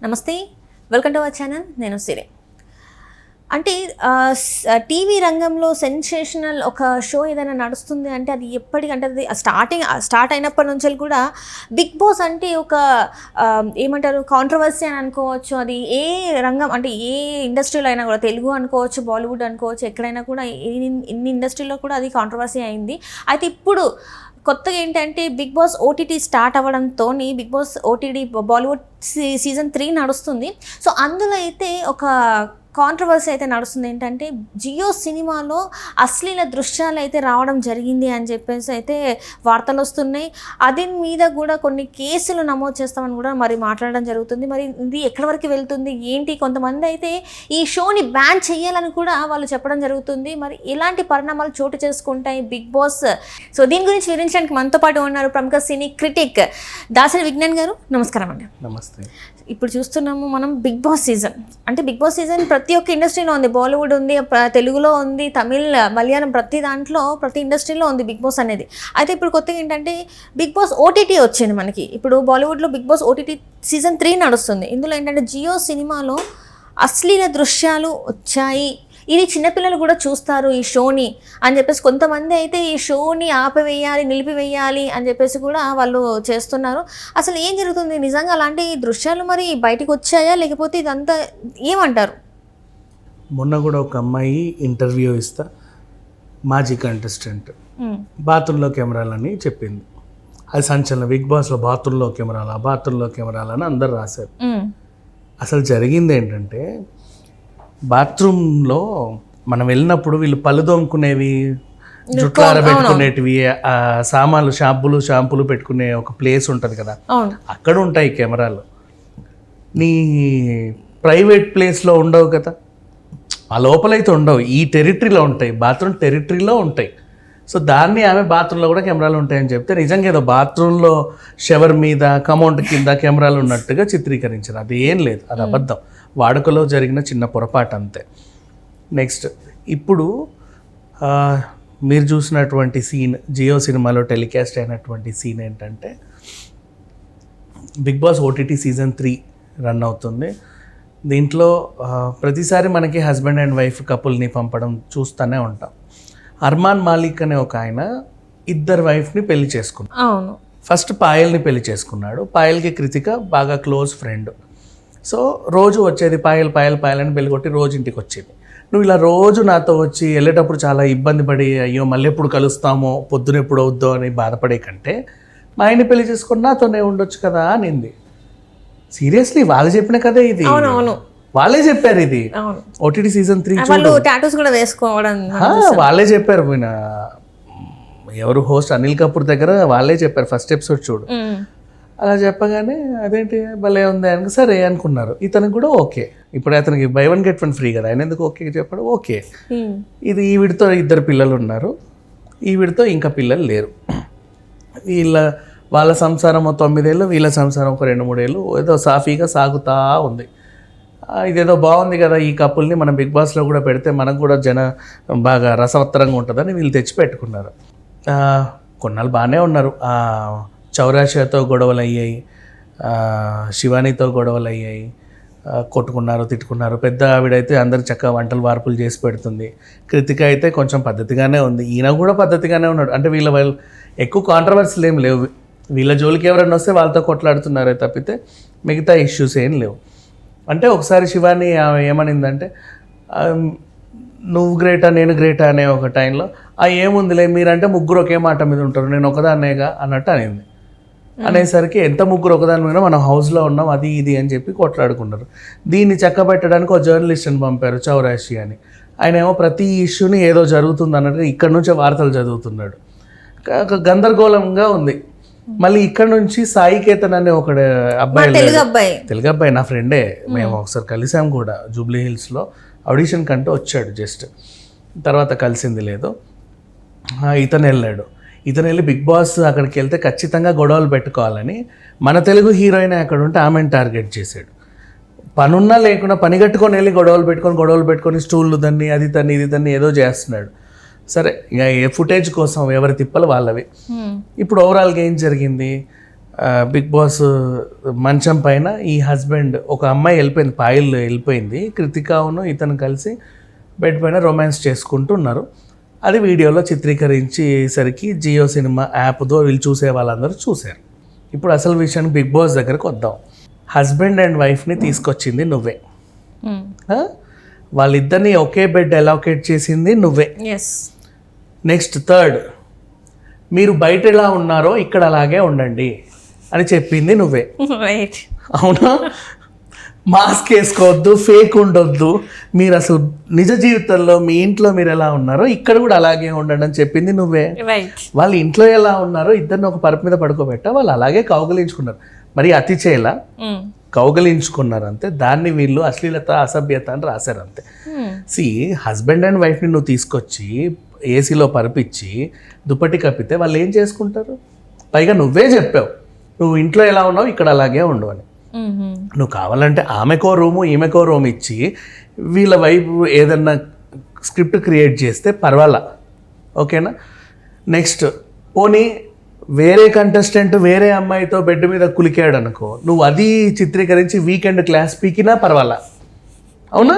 నమస్తే, welcome to our channel. నేను సిరే. అంటే టీవీ రంగంలో సెన్సేషనల్ ఒక షో ఏదైనా నడుస్తుంది అంటే అది ఎప్పటికంటే అది స్టార్ట్ అయినప్పటి నుంచి కూడా బిగ్ బాస్ అంటే ఒక ఏమంటారు కాంట్రవర్సీ అని అనుకోవచ్చు. అది ఏ రంగం అంటే ఏ ఇండస్ట్రీలో అయినా కూడా, తెలుగు అనుకోవచ్చు, బాలీవుడ్ అనుకోవచ్చు, ఎక్కడైనా కూడా ఇన్ని ఇండస్ట్రీలో కూడా అది కాంట్రవర్సీ అయింది. అయితే ఇప్పుడు కొత్తగా ఏంటంటే బిగ్ బాస్ ఓటీటీ స్టార్ట్ అవ్వడంతో Bigg Boss OTT Bollywood season 3 నడుస్తుంది. సో అందులో అయితే ఒక కాంట్రవర్సీ అయితే నడుస్తుంది. ఏంటంటే జియో సినిమాలో అశ్లీల దృశ్యాలు అయితే రావడం జరిగింది అని చెప్పేసి అయితే వార్తలు వస్తున్నాయి. అది మీద కూడా కొన్ని కేసులు నమోదు చేస్తామని కూడా మరి మాట్లాడడం జరుగుతుంది. మరి ఇది ఎక్కడి వరకు వెళ్తుంది ఏంటి? కొంతమంది అయితే ఈ షోని బ్యాన్ చేయాలని కూడా వాళ్ళు చెప్పడం జరుగుతుంది. మరి ఎలాంటి పరిణామాలు చోటు చేసుకుంటాయి బిగ్ బాస్? సో దీని గురించి వివరించడానికి మనతో పాటు ఉన్నారు ప్రముఖ సినీ క్రిటిక్ దాసరి విజ్ఞాన్ గారు. నమస్కారం అండి. నమస్తే. ఇప్పుడు చూస్తున్నాము మనం బిగ్ బాస్ సీజన్. అంటే బిగ్ బాస్ సీజన్ ప్రతి ఒక్క ఇండస్ట్రీలో ఉంది. బాలీవుడ్ ఉంది, తెలుగులో ఉంది, తమిళ్, మలయాళం, ప్రతి దాంట్లో ప్రతి ఇండస్ట్రీలో ఉంది బిగ్ బాస్ అనేది. అయితే ఇప్పుడు కొత్తగా ఏంటంటే బిగ్ బాస్ ఓటీటీ వచ్చింది మనకి. ఇప్పుడు బాలీవుడ్లో బిగ్ బాస్ ఓటీటీ సీజన్ 3 నడుస్తుంది. ఇందులో ఏంటంటే జియో సినిమాలో అశ్లీల దృశ్యాలు వచ్చాయి, ఇది చిన్నపిల్లలు కూడా చూస్తారు ఈ షోని అని చెప్పేసి కొంతమంది అయితే ఈ షోని ఆపివేయాలి, నిలిపివేయాలి అని చెప్పేసి కూడా వాళ్ళు చేస్తున్నారు. అసలు ఏం జరుగుతుంది నిజంగా? అలాంటి దృశ్యాలు మరి బయటకు వచ్చాయా లేకపోతే ఇదంతా ఏమంటారు? మొన్న కూడా ఒక అమ్మాయి ఇంటర్వ్యూ ఇస్తా మాజీ కంటెస్టెంట్ బాత్రూంలో కెమెరాలని చెప్పింది. అది సంచలనం. బిగ్ బాస్లో బాత్రూంలో కెమెరాలని అందరు రాశారు. అసలు జరిగింది ఏంటంటే, బాత్రూంలో మనం వెళ్ళినప్పుడు వీళ్ళు పళ్ళు దోముకునేవి, జుట్లు ఆరబెట్టుకునేటివి, సామాన్లు షాంపూలు పెట్టుకునే ఒక ప్లేస్ ఉంటుంది కదా, అక్కడ ఉంటాయి కెమెరాలు. నీ ప్రైవేట్ ప్లేస్లో ఉండవు కదా, ఆ లోపలైతే ఉండవు, ఈ టెరిటరీలో ఉంటాయి, బాత్రూమ్ టెరిటరీలో ఉంటాయి. సో దాన్ని ఆమె బాత్రూంలో కూడా కెమెరాలు ఉంటాయని చెప్తే నిజంగా ఏదో బాత్రూంలో షవర్ మీద కమౌంట్ కింద కెమెరాలు ఉన్నట్టుగా చిత్రీకరించారు. అది ఏం లేదు, అది అబద్ధం, వాడుకలో జరిగిన చిన్న పొరపాటు అంతే. నెక్స్ట్, ఇప్పుడు మీరు చూసినటువంటి సీన్, జియో సినిమాలో టెలికాస్ట్ అయినటువంటి సీన్ ఏంటంటే, Bigg Boss OTT season 3 run అవుతుంది. దీంట్లో ప్రతిసారి మనకి హస్బెండ్ అండ్ వైఫ్ కపుల్ని పంపడం చూస్తూనే ఉంటాం. అర్మాన్ మాలిక్ అనే ఒక ఆయన 2 వైఫ్ని పెళ్లి చేసుకున్నాడు. అవును. ఫస్ట్ పాయల్ని పెళ్లి చేసుకున్నాడు. పాయల్కి కృతిక బాగా క్లోజ్ ఫ్రెండ్. సో రోజు వచ్చేది పాయల్ అని పెళ్ళికొట్టి రోజు ఇంటికి వచ్చేది. నువ్వు ఇలా రోజు నాతో వచ్చి వెళ్ళేటప్పుడు చాలా ఇబ్బంది పడి, అయ్యో మళ్ళీ ఎప్పుడు కలుస్తామో, పొద్దున ఎప్పుడు అవుద్దో అని బాధపడే కంటే మా ఆయన్ని పెళ్లి చేసుకుని నాతోనే ఉండొచ్చు కదా అనింది. సీరియస్లీ వాళ్ళు చెప్పిన కదే ఇది. వాళ్ళే చెప్పారు ఇది. ఓటీటీ సీజన్ 3 టాటూస్ కూడా వేసుకోవడం వాళ్ళే చెప్పారు. ఎవరు హోస్ట్ అనిల్ కపూర్ దగ్గర వాళ్ళే చెప్పారు ఫస్ట్ ఎపిసోడ్ చూడు. అలా చెప్పగానే అదేంటి భలే ఉంది అని సరే అనుకున్నారు. ఇతనికి కూడా ఓకే. ఇప్పుడు అతనికి buy 1 get 1 ఫ్రీ కదా, ఆయన ఎందుకు ఓకే చెప్పాడు? ఓకే. ఇది ఈవిడితో 2 పిల్లలు ఉన్నారు, ఈవిడితో ఇంకా పిల్లలు లేరు. వాళ్ళ సంసారం 9 ఏళ్ళు, వీళ్ళ సంసారం ఒక 2-3 ఏళ్ళు ఏదో సాఫీగా సాగుతూ ఉంది. ఇదేదో బాగుంది కదా, ఈ కపుల్ని మనం బిగ్ బాస్లో కూడా పెడితే మనకు కూడా బాగా రసవత్తరంగా ఉంటుందని వీళ్ళు తెచ్చి పెట్టుకున్నారు. కొన్నాళ్ళు బాగానే ఉన్నారు. చౌరాషియాతో గొడవలు అయ్యాయి, శివానీతో గొడవలు అయ్యాయి, కొట్టుకున్నారు, తిట్టుకున్నారు. పెద్ద ఆవిడైతే అందరికి చక్కగా వంటలు వార్పులు చేసి పెడుతుంది. కృతిక అయితే కొంచెం పద్ధతిగానే ఉంది, ఈయన కూడా పద్ధతిగానే ఉన్నాడు. అంటే వాళ్ళు ఎక్కువ కాంట్రవర్సీలు ఏం లేవు. వీళ్ళ జోలికి ఎవరైనా వస్తే వాళ్ళతో కొట్లాడుతున్నారే తప్పితే మిగతా ఇష్యూస్ ఏం లేవు. అంటే ఒకసారి శివాని ఏమనిందంటే, నువ్వు గ్రేటా నేను గ్రేటా అనే ఒక టైంలో, ఏముందిలే మీరంటే ముగ్గురు ఒకే మాట మీద ఉంటారు, నేను ఒకదాన్నేగా అన్నట్టు అనింది. అనేసరికి ఎంత ముగ్గురు ఒకదాని మీద మనం హౌస్లో ఉన్నాం అది ఇది అని చెప్పి కొట్లాడుకున్నారు. దీన్ని చక్కబెట్టడానికి ఒక జర్నలిస్ట్ని పంపారు, చౌరాషి అని. ఆయన ఏమో ప్రతి ఇష్యూని ఏదో జరుగుతుంది అన్నట్టు ఇక్కడ నుంచే వార్తలు చదువుతున్నాడు. గందరగోళంగా ఉంది. మళ్ళీ ఇక్కడ నుంచి సాయికేతన్ అనే ఒక అబ్బాయి, తెలుగు అబ్బాయి, నా ఫ్రెండే, మేము ఒకసారి కలిసాం కూడా జూబ్లీ హిల్స్లో. ఆడిషన్ కంటూ వచ్చాడు, జస్ట్ తర్వాత కలిసింది లేదు. ఇతను వెళ్ళి బిగ్ బాస్ అక్కడికి వెళ్తే ఖచ్చితంగా గొడవలు పెట్టుకోవాలని మన తెలుగు హీరోయిన్ అక్కడ ఉంటే ఆమెను టార్గెట్ చేశాడు. పనున్నా లేకుండా పని కట్టుకొని వెళ్ళి గొడవలు పెట్టుకొని స్టూళ్ళు తన్ని అది తన్ని ఇది తన్ని ఏదో చేస్తున్నాడు. సరే, ఇక ఫుటేజ్ కోసం ఎవరి తిప్పలు వాళ్ళవి. ఇప్పుడు ఓవరాల్గా ఏం జరిగింది, బిగ్ బాస్ మంచం పైన ఈ హస్బెండ్ ఒక అమ్మాయి వెళ్ళిపోయింది, పాయల్ వెళ్ళిపోయింది, కృతికాను ఇతను కలిసి బెడ్ పైన రొమాన్స్ చేసుకుంటున్నారు. అది వీడియోలో చిత్రీకరించేసరికి జియో సినిమా యాప్తో వీళ్ళు చూసే వాళ్ళందరూ చూశారు. ఇప్పుడు అసలు విషయానికి బిగ్ బాస్ దగ్గరకు వద్దాం. హస్బెండ్ అండ్ వైఫ్ని తీసుకొచ్చింది నువ్వే, వాళ్ళిద్దరిని ఒకే బెడ్ అలొకేట్ చేసింది నువ్వే. నెక్స్ట్ థర్డ్, మీరు బయట ఎలా ఉన్నారో ఇక్కడ అలాగే ఉండండి అని చెప్పింది నువ్వే. అవునా? మాస్క్ వేసుకోవద్దు, ఫేక్ ఉండొద్దు, మీరు అసలు నిజ జీవితంలో మీ ఇంట్లో మీరు ఎలా ఉన్నారో ఇక్కడ కూడా అలాగే ఉండండి అని చెప్పింది నువ్వే. వాళ్ళు ఇంట్లో ఎలా ఉన్నారో ఇద్దరిని ఒక పరుపు మీద పడుకోబెట్టా, వాళ్ళు అలాగే కౌగలించుకున్నారు. మరి అతి చేయలా, కౌగలించుకున్నారు అంతే. దాన్ని వీళ్ళు అశ్లీలత అసభ్యత అని రాశారు అంతే. హస్బెండ్ అండ్ వైఫ్ని నువ్వు తీసుకొచ్చి ఏసీలో పరుపిచ్చి దుప్పటి కప్పితే వాళ్ళు ఏం చేసుకుంటారు? పైగా నువ్వే చెప్పావు నువ్వు ఇంట్లో ఎలా ఉన్నావు ఇక్కడ అలాగే ఉండు అని. నువ్వు కావాలంటే ఆమెకో రూము ఈమెకో రూమ్ ఇచ్చి వీళ్ళ వైపు ఏదన్నా స్క్రిప్ట్ క్రియేట్ చేస్తే పర్వాలా, ఓకేనా? నెక్స్ట్, పోనీ వేరే కంటెస్టెంట్ వేరే అమ్మాయితో బెడ్ మీద కులికాడు అనుకో, నువ్వు అది చిత్రీకరించి వీకెండ్ క్లాస్ పీకినా పర్వాలా, అవునా?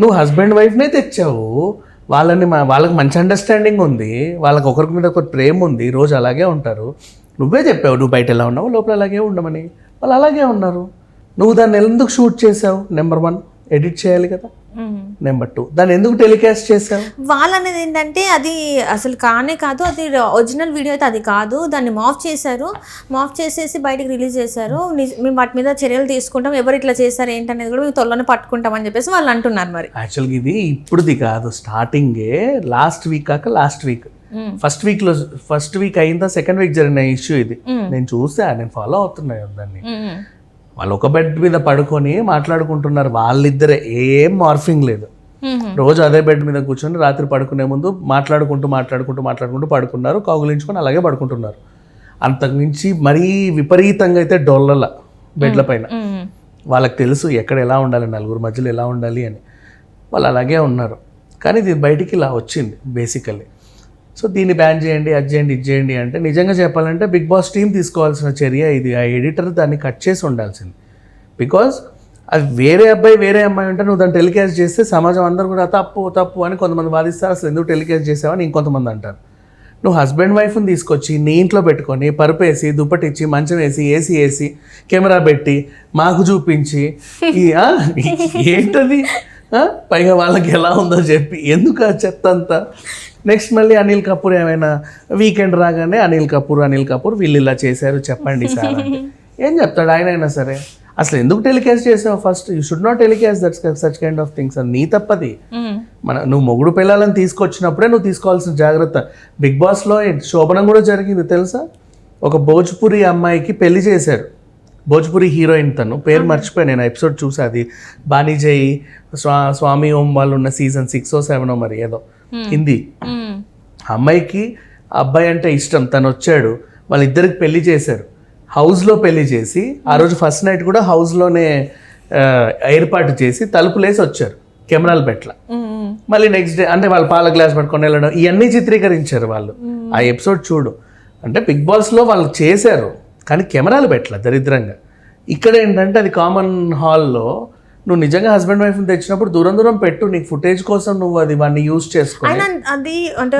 నువ్వు హస్బెండ్ వైఫ్నే తెచ్చావు, వాళ్ళకి మంచి అండర్స్టాండింగ్ ఉంది, వాళ్ళకి ఒకరికి మీద ఒకరి ప్రేమ ఉంది, రోజు అలాగే ఉంటారు. నువ్వే చెప్పావు నువ్వు బయట ఎలా ఉన్నావు లోపల అలాగే ఉండమని, వాళ్ళు అలాగే ఉన్నారు. నువ్వు దాన్ని ఎందుకు షూట్ చేసావు? నెంబర్ 1 ఎడిట్ చేయాలి కదా. నెంబర్ 2 దాన్ని ఎందుకు టెలికాస్ట్ చేసావు? వాళ్ళనేది ఏంటంటే అది అసలు కానే కాదు, అది ఒరిజినల్ వీడియో అయితే అది కాదు, దాన్ని మాఫ్ చేశారు, మాఫ్ చేసేసి బయటకు రిలీజ్ చేశారు. మేము వాటి మీద చర్యలు తీసుకుంటాం, ఎవరు ఇట్లా చేశారు ఏంటనేది కూడా మేము తొల్లని పట్టుకుంటాం అని చెప్పేసి వాళ్ళు అంటున్నారు. మరి యాక్చువల్గా ఇది ఇప్పుడుది కాదు, స్టార్టింగే లాస్ట్ వీక్ ఫస్ట్ వీక్ అయిందా సెకండ్ వీక్ జరిగిన ఇష్యూ ఇది. నేను చూసా, నేను ఫాలో అవుతున్నాను దాన్ని. వాళ్ళు ఒక బెడ్ మీద పడుకొని మాట్లాడుకుంటున్నారు వాళ్ళిద్దరే, ఏం మార్ఫింగ్ లేదు. రోజు అదే బెడ్ మీద కూర్చొని రాత్రి పడుకునే ముందు మాట్లాడుకుంటూ పడుకున్నారు, కౌగులించుకొని అలాగే పడుకుంటున్నారు. అంతకుమించి మరీ విపరీతంగా అయితే డొల్లల బెడ్ల పైన. వాళ్ళకి తెలుసు ఎక్కడ ఎలా ఉండాలి, నలుగురు మధ్యలో ఎలా ఉండాలి అని. వాళ్ళు అలాగే ఉన్నారు. కానీ ఇది బయటికి ఇలా వచ్చింది బేసికల్లీ. సో దీన్ని బ్యాన్ చేయండి, అది చేయండి, ఇది చేయండి అంటే నిజంగా చెప్పాలంటే బిగ్ బాస్ టీం తీసుకోవాల్సిన చర్య ఇది. ఆ ఎడిటర్ దాన్ని కట్ చేసి ఉండాల్సింది. బికాజ్ అది వేరే అబ్బాయి వేరే అమ్మాయి ఉంటే నువ్వు దాన్ని టెలికాస్ట్ చేస్తే సమాజం అందరూ కూడా తప్పు అని కొంతమంది వాదిస్తారు. అసలు ఎందుకు టెలికాస్ట్ చేసావని ఇంకొంతమంది అంటారు. నువ్వు హస్బెండ్ వైఫ్ని తీసుకొచ్చి నీ ఇంట్లో పెట్టుకొని పరుపేసి దుప్పటిచ్చి మంచం వేసి ఏసీ వేసి కెమెరా పెట్టి మాకు చూపించి ఏంటది, పైగా వాళ్ళకి ఎలా ఉందో చెప్పి ఎందుకు ఆ చెత్త అంతా. నెక్స్ట్ మళ్ళీ అనిల్ కపూర్ ఏమైనా వీకెండ్ రాగానే అనిల్ కపూర్ వీళ్ళు ఇలా చేశారు చెప్పండి సార్ అంటే ఏం చెప్తాడు ఆయన అయినా సరే. అసలు ఎందుకు టెలికాస్ట్ చేసావు? First you should not telecast such kind of things. అని నీ తప్పది. నువ్వు మొగుడు పిల్లలను తీసుకొచ్చినప్పుడే నువ్వు తీసుకోవాల్సిన జాగ్రత్త. బిగ్ బాస్లో శోభనం కూడా జరిగింది తెలుసా. ఒక భోజ్పురి అమ్మాయికి పెళ్లి చేశారు, భోజ్పురి హీరోయిన్, తను పేరు మర్చిపోయి, నేను ఎపిసోడ్ చూసా, అది బాణిజయ్ స్వామి ఓం వాళ్ళు ఉన్న సీజన్ 6 or 7 మరి ఏదో హిందీ. అమ్మాయికి అబ్బాయి అంటే ఇష్టం, తను వచ్చాడు, వాళ్ళిద్దరికి పెళ్లి చేశారు, హౌస్లో పెళ్లి చేసి ఆ రోజు ఫస్ట్ నైట్ కూడా హౌస్లోనే ఏర్పాటు చేసి తలుపులేసి వచ్చారు, కెమెరాలు పెట్ల. మళ్ళీ నెక్స్ట్ డే అంటే వాళ్ళు పాల గ్లాస్ పట్టుకొని వెళ్ళడం, ఇవన్నీ చిత్రీకరించారు వాళ్ళు. ఆ ఎపిసోడ్ చూడు. అంటే బిగ్ బాస్లో వాళ్ళు చేశారు కానీ కెమెరాలు పెట్టల దరిద్రంగా. ఇక్కడ ఏంటంటే అది కామన్ హాల్లో నువ్వు నిజంగా హస్బెండ్ వైఫ్ని తెచ్చినప్పుడు దూరం పెట్టు, నీకు ఫుటేజ్ కోసం నువ్వు అది వాడిని యూజ్ చేసుకో. అది అంటే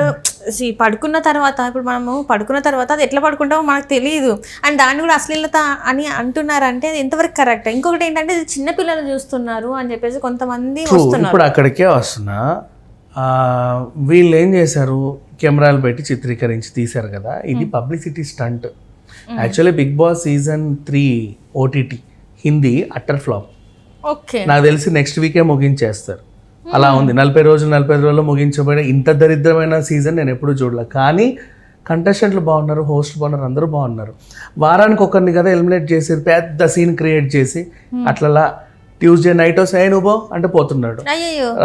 పడుకున్న తర్వాత, ఇప్పుడు మనము పడుకున్న తర్వాత అది ఎట్లా పడుకుంటామో మనకు తెలియదు, అండ్ దాన్ని కూడా అశ్లీలత అని అంటున్నారంటే అది ఎంతవరకు కరెక్ట్? ఇంకొకటి ఏంటంటే ఇది చిన్నపిల్లలు చూస్తున్నారు అని చెప్పేసి కొంతమంది వస్తున్నారు. ఇప్పుడు అక్కడికే వస్తున్నా, వీళ్ళు ఏం చేశారు, కెమెరాలు పెట్టి చిత్రీకరించి తీశారు కదా, ఇది publicity stunt. Actually Bigg Boss season 3 OTT Hindi utter flop. నాకు తెలిసి నెక్స్ట్ వీకే ముగించేస్తారు. అలా ఉంది, 45 రోజుల్లో ముగించబడే ఇంత దరిద్రమైన సీజన్ నేను ఎప్పుడు చూడలే. కానీ కంటెస్టెంట్లు బాగున్నారు, హోస్ట్ బాగున్నారు, అందరూ బాగున్నారు. వారానికి ఒకరిని కదా ఎలిమినేట్ చేసేది, పెద్ద సీన్ క్రియేట్ చేసి అట్లా ట్యూస్డే నైట్ నువ్వు అంటే పోతున్నాడు,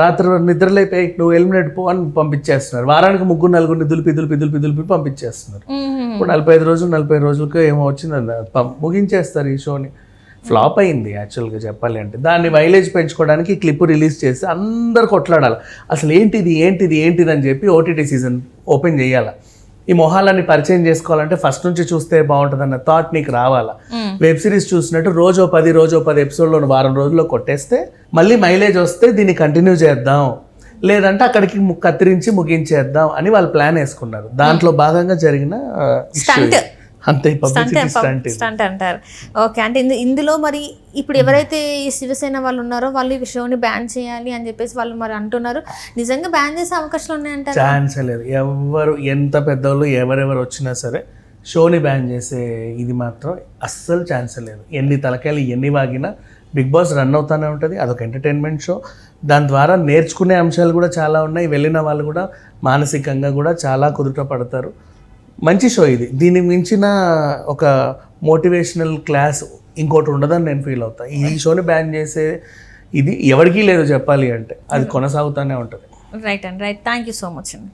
రాత్రి నిద్రలేపోయి నువ్వు ఎలిమినేట్ పో అని పంపించేస్తున్నారు. వారానికి 3-4 దులిపి పంపించేస్తున్నారు. ఇప్పుడు 45 రోజులకు ఏమో వచ్చింది, ముగించేస్తారు ఈ షోని. ఫ్లాప్ అయింది యాక్చువల్గా చెప్పాలి అంటే. దాన్ని మైలేజ్ పెంచుకోవడానికి క్లిప్ రిలీజ్ చేసి అందరు కొట్లాడాలి, అసలు ఏంటిది అని చెప్పి OTT సీజన్ ఓపెన్ చేయాలి. ఈ మొహాలన్నీ పరిచయం చేసుకోవాలంటే ఫస్ట్ నుంచి చూస్తే బాగుంటుంది అన్న థాట్ నీకు రావాలా. వెబ్ సిరీస్ చూసినట్టు రోజో 10 ఎపిసోడ్లో వారం రోజుల్లో కొట్టేస్తే మళ్ళీ మైలేజ్ వస్తే దీన్ని కంటిన్యూ చేద్దాం, లేదంటే అక్కడికి కత్తిరించి ముగించేద్దాం అని వాళ్ళు ప్లాన్ వేసుకున్నారు. దాంట్లో భాగంగా జరిగిన స్టంట్ అంతే, పబ్లిసిటీ స్టంట్. స్టంట్ అంటారు. ఓకే, అంటే ఇందులో మరి ఇప్పుడు ఎవరైతే ఈ శివసేన వాళ్ళు ఉన్నారో వాళ్ళు ఈ షోని బ్యాన్ చేయాలి అని చెప్పేసి వాళ్ళు మరి అంటున్నారు. నిజంగా బ్యాన్ చేసే అవకాశాలు ఉన్నాయంటారు? ఛాన్స్ లేదు. ఎవరు ఎంత పెద్దవాళ్ళు ఎవరెవరు వచ్చినా సరే షోని బ్యాన్ చేసే ఇది మాత్రం అస్సలు ఛాన్స్ లేదు. ఎన్ని తలకాయలు ఎన్ని వాగినా బిగ్ బాస్ రన్ అవుతూనే ఉంటుంది. అదొక ఎంటర్టైన్మెంట్ షో. దాని ద్వారా నేర్చుకునే అంశాలు కూడా చాలా ఉన్నాయి. వెళ్ళిన వాళ్ళు కూడా మానసికంగా కూడా చాలా కుదుట పడతారు. మంచి షో ఇది. దీన్ని మించిన ఒక మోటివేషనల్ క్లాస్ ఇంకోటి ఉండదని నేను ఫీల్ అవుతాను. ఈ షోని బ్యాన్ చేసే ఇది ఎవరికీ లేదు చెప్పాలి అంటే. అది కొనసాగుతూనే ఉంటుంది. రైట్ అండి, right. Thank you so much అండి.